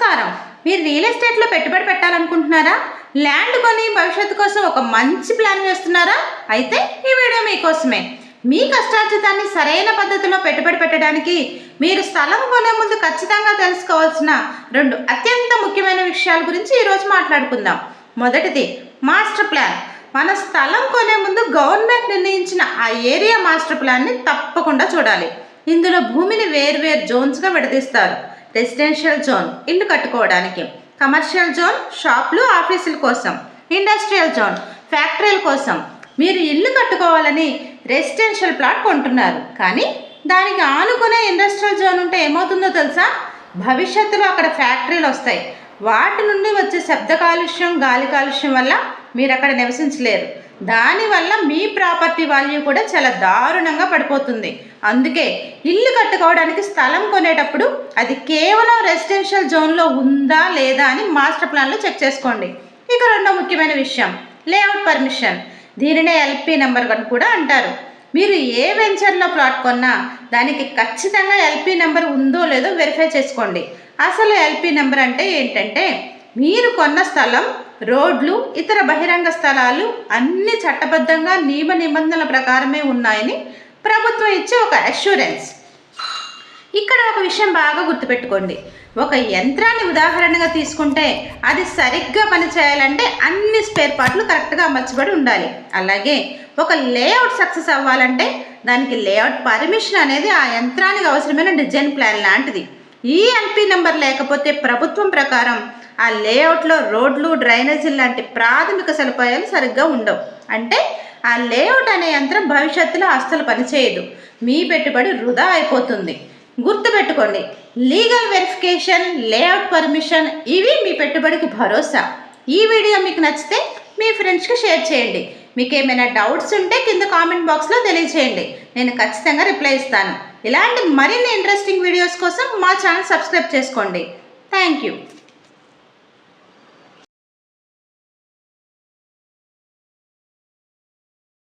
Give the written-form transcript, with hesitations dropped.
నమస్కారం. మీరు రియల్ ఎస్టేట్లో పెట్టుబడి పెట్టాలనుకుంటున్నారా? ల్యాండ్ కొని భవిష్యత్తు కోసం ఒక మంచి ప్లాన్ వేస్తున్నారా? అయితే ఈ వీడియో మీకోసమే. మీ కష్టార్జితాన్ని సరైన పద్ధతిలో పెట్టుబడి పెట్టడానికి మీరు స్థలం కొనే ముందు ఖచ్చితంగా తెలుసుకోవాల్సిన 2 అత్యంత ముఖ్యమైన విషయాల గురించి ఈరోజు మాట్లాడుకుందాం. మొదటిది మాస్టర్ ప్లాన్. మన స్థలం కొనే ముందు గవర్నమెంట్ నిర్ణయించిన ఆ ఏరియా మాస్టర్ ప్లాన్ని తప్పకుండా చూడాలి. ఇందులో భూమిని వేర్వేరు జోన్స్గా విడదీస్తారు. రెసిడెన్షియల్ జోన్ ఇల్లు కట్టుకోవడానికి, కమర్షియల్ జోన్ షాపులు ఆఫీసుల కోసం, ఇండస్ట్రియల్ జోన్ ఫ్యాక్టరీల కోసం. మీరు ఇల్లు కట్టుకోవాలని రెసిడెన్షియల్ ప్లాట్ కొంటున్నారు, కానీ దానికి ఆనుకునే ఇండస్ట్రియల్ జోన్ ఉంటే ఏమవుతుందో తెలుసా? భవిష్యత్తులో అక్కడ ఫ్యాక్టరీలు వస్తాయి. వాటి నుండి వచ్చే శబ్ద కాలుష్యం, గాలి కాలుష్యం వల్ల మీరు అక్కడ నివసించలేరు. దానివల్ల మీ ప్రాపర్టీ వాల్యూ కూడా చాలా దారుణంగా పడిపోతుంది. అందుకే ఇల్లు కట్టుకోవడానికి స్థలం కొనేటప్పుడు అది కేవలం రెసిడెన్షియల్ జోన్లో ఉందా లేదా అని మాస్టర్ ప్లాన్లో చెక్ చేసుకోండి. ఇక రెండో ముఖ్యమైన విషయం లేఅవుట్ పర్మిషన్. దీనినే ఎల్పి నెంబర్ అని కూడా అంటారు. మీరు ఏ వెంచర్లో ప్లాట్ కొన్నా దానికి ఖచ్చితంగా ఎల్పి నెంబర్ ఉందో లేదో వెరిఫై చేసుకోండి. అసలు ఎల్పి నెంబర్ అంటే ఏంటంటే, మీరు కొన్న స్థలం, రోడ్లు, ఇతర బహిరంగ స్థలాలు అన్ని చట్టబద్ధంగా నియమ నిబంధనల ప్రకారమే ఉన్నాయని ప్రభుత్వం ఇచ్చే ఒక అష్యూరెన్స్. ఇక్కడ ఒక విషయం బాగా గుర్తుపెట్టుకోండి. ఒక యంత్రాన్ని ఉదాహరణగా తీసుకుంటే అది సరిగ్గా పనిచేయాలంటే అన్ని స్పేర్ పార్ట్లు కరెక్ట్గా అమర్చబడి ఉండాలి. అలాగే ఒక లేఅవుట్ సక్సెస్ అవ్వాలంటే దానికి లేఅవుట్ పర్మిషన్ అనేది ఆ యంత్రానికి అవసరమైన డిజైన్ ప్లాన్ లాంటిది. ఈ ఎల్పి నెంబర్ లేకపోతే ప్రభుత్వం ప్రకారం ఆ లేఅవుట్లో రోడ్లు, డ్రైనేజీలు లాంటి ప్రాథమిక సదుపాయాలు సరిగ్గా ఉండవు. అంటే ఆ లేఅవుట్ అనే యంత్రం భవిష్యత్తులో అస్సలు పనిచేయదు. మీ పెట్టుబడి వృధా అయిపోతుంది. గుర్తుపెట్టుకోండి, లీగల్ వెరిఫికేషన్, లేఅవుట్ పర్మిషన్ ఇవి మీ పెట్టుబడికి భరోసా. ఈ వీడియో మీకు నచ్చితే మీ ఫ్రెండ్స్కి షేర్ చేయండి. మీకు ఏమైనా డౌట్స్ ఉంటే కింద కామెంట్ బాక్స్లో తెలియచేయండి. నేను ఖచ్చితంగా రిప్లై ఇస్తాను. ఇలాంటి మరిన్ని ఇంట్రెస్టింగ్ వీడియోస్ కోసం మా ఛానల్ సబ్స్క్రైబ్ చేసుకోండి. Thank you.